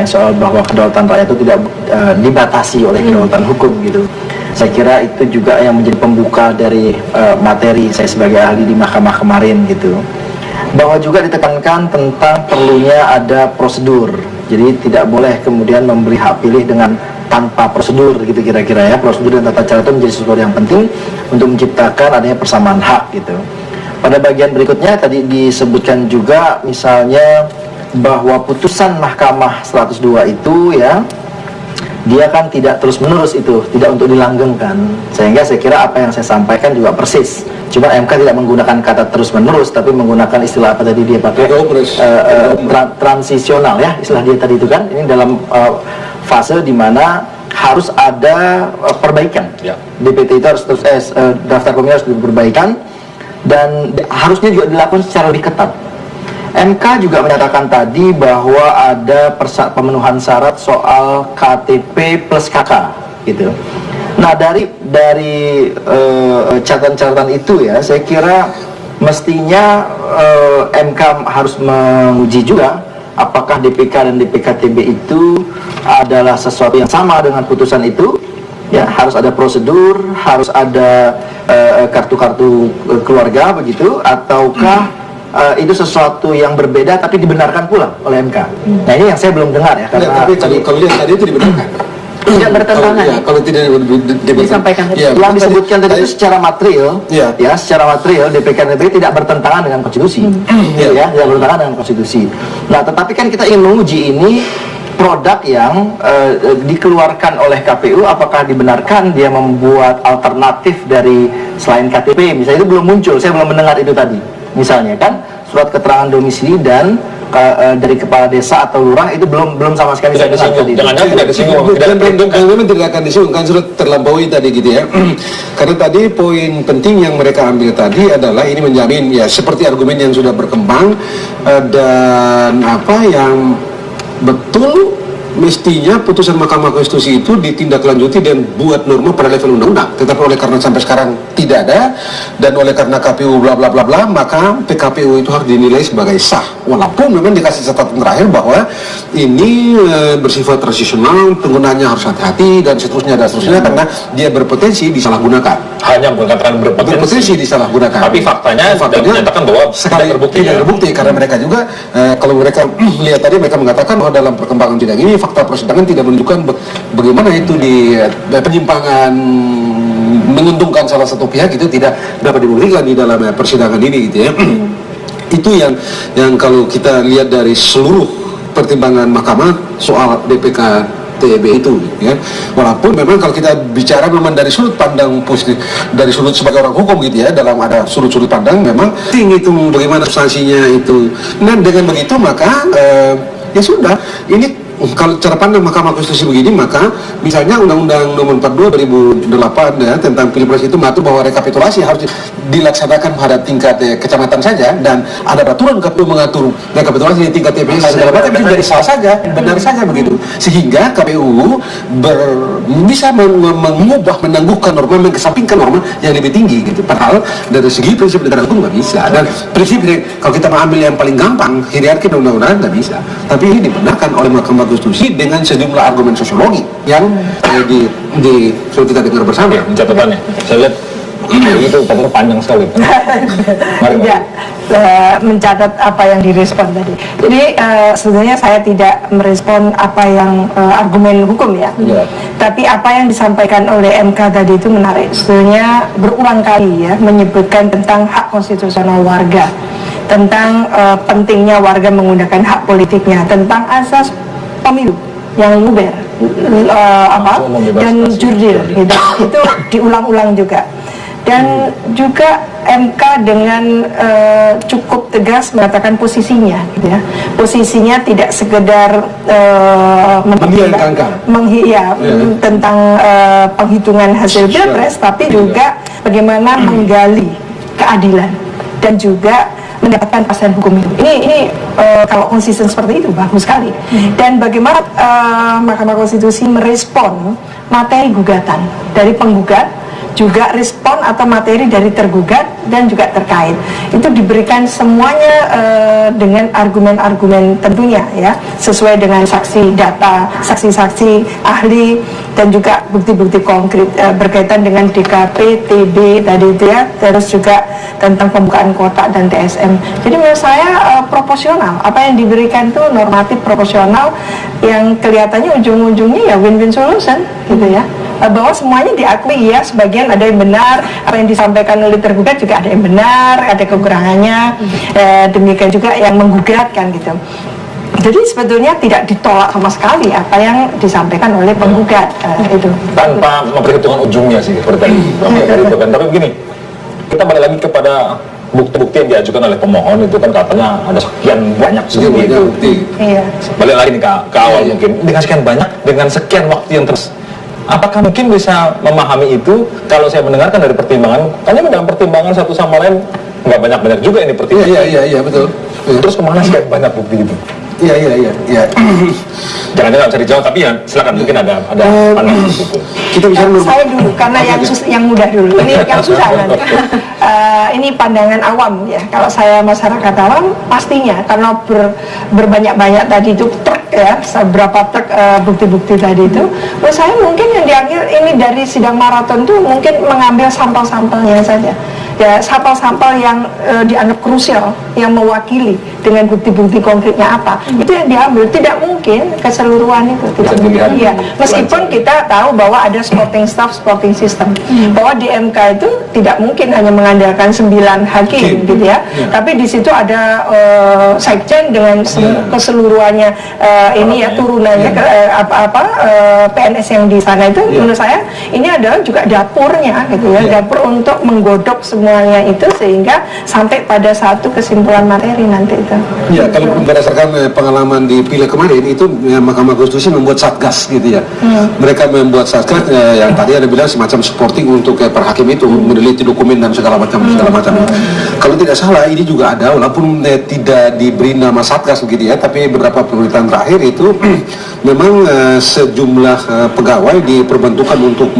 ya, soal bahwa kedaulatan rakyat itu tidak dibatasi oleh kedaulatan hukum gitu. Saya kira itu juga yang menjadi pembuka dari materi saya sebagai ahli di mahkamah kemarin gitu. Bahwa juga ditekankan tentang perlunya ada prosedur. Jadi tidak boleh kemudian memberi hak pilih dengan tanpa prosedur gitu kira-kira ya. Prosedur dan tata cara itu menjadi sesuatu yang penting untuk menciptakan adanya persamaan hak gitu. Pada bagian berikutnya tadi disebutkan juga misalnya bahwa putusan Mahkamah 102 itu ya, dia kan tidak terus-menerus itu, tidak untuk dilanggengkan. Sehingga saya kira apa yang saya sampaikan juga persis. Cuma MK tidak menggunakan kata terus-menerus, tapi menggunakan istilah apa tadi dia pakai? Transisional ya, istilah dia tadi itu kan. Ini dalam fase di mana harus ada perbaikan. Ya. DPT itu harus terus, daftar pemilih harus diperbaikan dan harusnya juga dilakukan secara lebih ketat. MK juga menyatakan tadi bahwa ada pemenuhan syarat soal KTP plus KK gitu. Nah dari catatan-catatan itu ya, saya kira mestinya MK harus menguji juga apakah DPK dan DPKTB itu adalah sesuatu yang sama dengan putusan itu. Ya, harus ada prosedur, harus ada kartu-kartu keluarga begitu, ataukah itu sesuatu yang berbeda tapi dibenarkan pula oleh MK. Nah ini yang saya belum dengar ya. Karena tapi kalau lihat tadi itu dibenarkan. Tidak bertentangan. Kalau tidak disampaikan. Yang disebutkan tadi itu secara material, ya secara material DPKTB tidak bertentangan dengan konstitusi. Ya, tidak bertentangan dengan konstitusi. Nah tetapi kan kita ingin menguji ini produk yang dikeluarkan oleh KPU, apakah dibenarkan dia membuat alternatif dari selain KTP, misalnya itu belum muncul, saya belum mendengar itu tadi. Misalnya kan surat keterangan domisili dan dari kepala desa atau lurah itu belum sama sekali tidak disinggung. Jangan-jangan tidak disinggung. Dan memang tidak akan disinggung kan sudah terlampaui tadi gitu ya. Karena tadi poin penting yang mereka ambil tadi adalah ini menjamin ya seperti argumen yang sudah berkembang dan apa yang betul mestinya putusan Mahkamah Konstitusi itu ditindaklanjuti dan buat norma pada level undang-undang. Tetapi oleh karena sampai sekarang tidak ada dan oleh karena KPU bla bla bla bla, maka PKPU itu harus dinilai sebagai sah. Walaupun memang dikasih catatan terakhir bahwa ini bersifat transisional, penggunaannya harus hati-hati dan seterusnya karena dia berpotensi disalahgunakan. Hanya mengatakan berpotensi disalahgunakan. Tapi faktanya menyatakan bahwa sekali tidak terbukti karena mereka juga kalau mereka lihat tadi mereka mengatakan bahwa dalam perkembangan sidang ini fakta persidangan tidak menunjukkan bagaimana itu di penyimpangan menguntungkan salah satu pihak itu tidak dapat dibuktikan di dalam persidangan ini gitu ya. Itu yang kalau kita lihat dari seluruh pertimbangan mahkamah soal DPKTB itu ya. Walaupun memang kalau kita bicara memang dari sudut pandang positif, dari sudut sebagai orang hukum gitu ya, dalam ada sudut-sudut pandang memang itu bagaimana substansinya itu. Dan dengan begitu maka ya sudah, ini kalau cara pandang Mahkamah Konstitusi begini, maka misalnya Undang-Undang Nomor 42 2008 ya, tentang Pilpres itu mengatur bahwa rekapitulasi harus dilaksanakan pada tingkat kecamatan saja, dan ada peraturan KPU mengatur rekapitulasi di tingkat TPS segala macam, itu dari salah saja, benar saja begitu, sehingga KPU bisa mengubah, menangguhkan norma, mengesampingkan norma yang lebih tinggi gitu. Padahal dari segi prinsip negara hukum nggak bisa, dan prinsip kalau kita mengambil yang paling gampang hierarki undang-undang nggak bisa, tapi ini dibenarkan oleh Mahkamah Konstitusi dengan sejumlah argumen sosiologi yang sudah kita dengar bersama. Ya, catatannya saya lihat itu panjang sekali. Tidak mencatat apa yang direspon tadi. Jadi sebenarnya saya tidak merespon apa yang argumen hukum ya. Tapi apa yang disampaikan oleh MK tadi itu menarik. Sebenarnya berulang kali ya menyebutkan tentang hak konstitusional warga, tentang pentingnya warga menggunakan hak politiknya, tentang asas pemilu yang luber dan jurdil gitu. Itu diulang-ulang juga, dan juga MK dengan cukup tegas mengatakan posisinya gitu ya. Posisinya tidak sekedar tentang penghitungan hasil pilpres, tapi juga bagaimana menggali keadilan dan juga mendapatkan kepastian hukum itu. Ini kalau konsisten seperti itu bagus sekali. Dan bagaimana Mahkamah Konstitusi merespon materi gugatan dari penggugat juga respon atau materi dari tergugat dan juga terkait. Itu diberikan semuanya dengan argumen-argumen tentunya ya, sesuai dengan saksi data, saksi-saksi ahli dan juga bukti-bukti konkret berkaitan dengan DKP, TB tadi itu ya, terus juga tentang pembukaan kotak dan TSM. Jadi menurut saya proporsional, apa yang diberikan itu normatif proporsional yang kelihatannya ujung-ujungnya ya win-win solution gitu ya. Bahwa semuanya diakui ya, sebagian ada yang benar, apa yang disampaikan oleh tergugat juga ada yang benar, ada kekurangannya, demikian juga yang menggugat kan gitu. Jadi sebetulnya tidak ditolak sama sekali apa yang disampaikan oleh penggugat itu. Tanpa memperhitungkan ujungnya sih seperti tadi itu kan. Tapi begini, kita balik lagi kepada bukti-bukti yang diajukan oleh pemohon itu kan katanya ada sekian banyak seperti itu. Iya. Balik lagi nih ke awal mungkin dengan sekian banyak, dengan sekian waktu yang terus. Apakah mungkin bisa memahami itu kalau saya mendengarkan dari pertimbangan, karena dalam pertimbangan satu sama lain nggak banyak-banyak juga ini pertimbangan. Iya betul. Terus kemana sekian banyak bukti itu? Iya. Jangan-jangan bisa dijawab, tapi ya silakan mungkin ada pandangan di situ. Kita bisa Saya dulu karena yang mudah dulu. Ini yang susah nanti. Ini pandangan awam ya. Kalau saya masyarakat awam pastinya karena berbanyak-banyak tadi itu truk ya, seberapa truk bukti-bukti tadi itu. Menurut saya mungkin yang diambil ini dari sidang maraton itu mungkin mengambil sampel-sampelnya saja. Ya, sampel-sampel yang dianggap krusial, yang mewakili dengan bukti-bukti konkretnya apa, itu yang diambil. Tidak mungkin keseluruhan itu, tidak mungkin. Iya, meskipun kita tahu bahwa ada sporting staff, sporting system, bahwa di MK itu tidak mungkin hanya mengandalkan 9 hakim, gitu ya. Tapi di situ ada sekjen dengan keseluruhannya ini ya turunannya PNS yang di sana itu. Menurut saya ini adalah juga dapurnya, gitu ya, dapur untuk menggodok semuanya itu sehingga sampai pada satu kesimpulan materi nanti itu. Ya, kalau berdasarkan pengalaman di Pileg kemarin itu Mahkamah Konstitusi membuat satgas gitu ya. Mereka membuat satgas yang tadi ada bilang semacam supporting untuk per hakim itu meneliti dokumen dan segala macam. Kalau tidak salah ini juga ada walaupun tidak diberi nama satgas begitu ya, tapi beberapa pemerintahan terakhir itu memang sejumlah pegawai diperbantukan untuk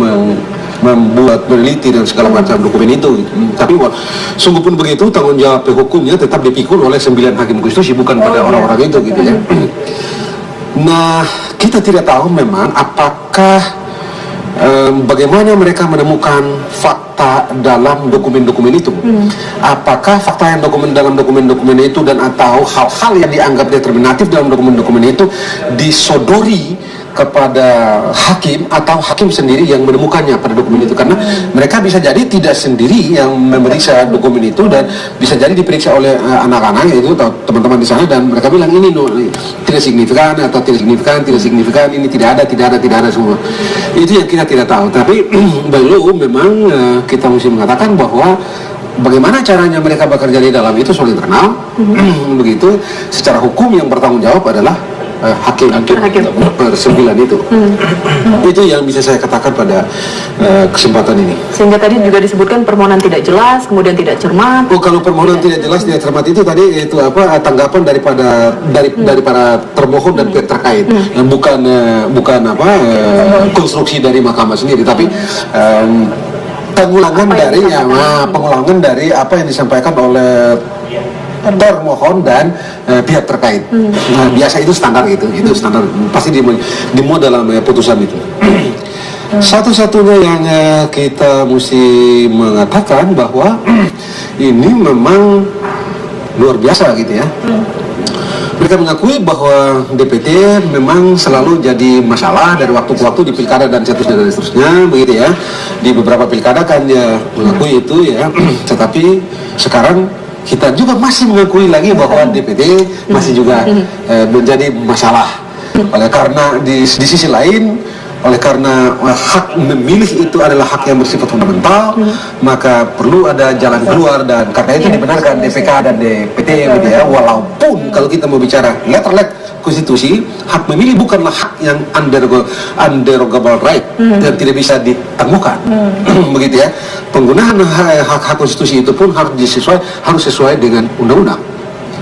membuat meneliti dan segala macam dokumen itu gitu. Tapi sungguh pun begitu tanggung jawab hukumnya tetap dipikul oleh 9 hakim konstitusi, bukan pada orang-orang itu gitu ya. Nah, kita tidak tahu memang apakah bagaimana mereka menemukan fakta dalam dokumen-dokumen itu. Apakah fakta yang dalam dokumen-dokumen itu dan atau hal-hal yang dianggap determinatif dalam dokumen-dokumen itu disodori kepada hakim atau hakim sendiri yang menemukannya pada dokumen itu, karena mereka bisa jadi tidak sendiri yang memeriksa dokumen itu dan bisa jadi diperiksa oleh anak-anak itu atau teman-teman di sana dan mereka bilang ini tidak signifikan atau tidak signifikan, ini tidak ada semua. Itu yang kita tidak tahu, tapi belum memang kita mesti mengatakan bahwa bagaimana caranya mereka bekerja di dalam itu soal internal. Begitu secara hukum yang bertanggung jawab adalah hakim per 9 itu. Itu yang bisa saya katakan pada kesempatan ini. Sehingga tadi juga disebutkan permohonan tidak jelas, kemudian tidak cermat. Oh, kalau permohonan tidak jelas, tidak cermat itu tadi itu tanggapan dari para termohon dan pihak terkait. Bukan konstruksi dari mahkamah sendiri, tapi pengulangan dari apa yang disampaikan oleh termohon dan pihak terkait. Nah, biasa itu standar itu standar pasti dimuat dalam putusan itu. Satu-satunya yang kita mesti mengatakan bahwa ini memang luar biasa gitu ya. Mereka mengakui bahwa DPT memang selalu jadi masalah dari waktu ke waktu di pilkada dan seterusnya begitu ya. Di beberapa pilkada kan ya mengakui itu ya. Tetapi sekarang kita juga masih mengakui lagi bahwa DPT masih juga menjadi masalah. Oleh karena di sisi lain, oleh karena hak memilih itu adalah hak yang bersifat fundamental, maka perlu ada jalan keluar dan karena itu dibenarkan DPK dan DPT gitu ya. Walaupun kalau kita mau bicara letter konstitusi, hak memilih bukanlah hak yang underogable right dan tidak bisa ditemukan. Begitu ya. Penggunaan hak konstitusi itu pun harus sesuai dengan undang-undang.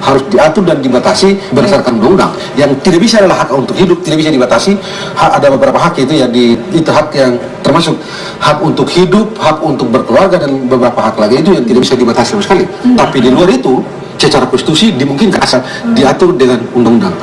harus diatur dan dibatasi berdasarkan undang-undang. Yang tidak bisa adalah hak untuk hidup, tidak bisa dibatasi. Ada beberapa hak itu ya, itu hak yang termasuk hak untuk hidup, hak untuk berkeluarga, dan beberapa hak lagi itu yang tidak bisa dibatasi sama sekali. Tapi di luar itu, secara konstitusi dimungkinkan asal diatur dengan undang-undang.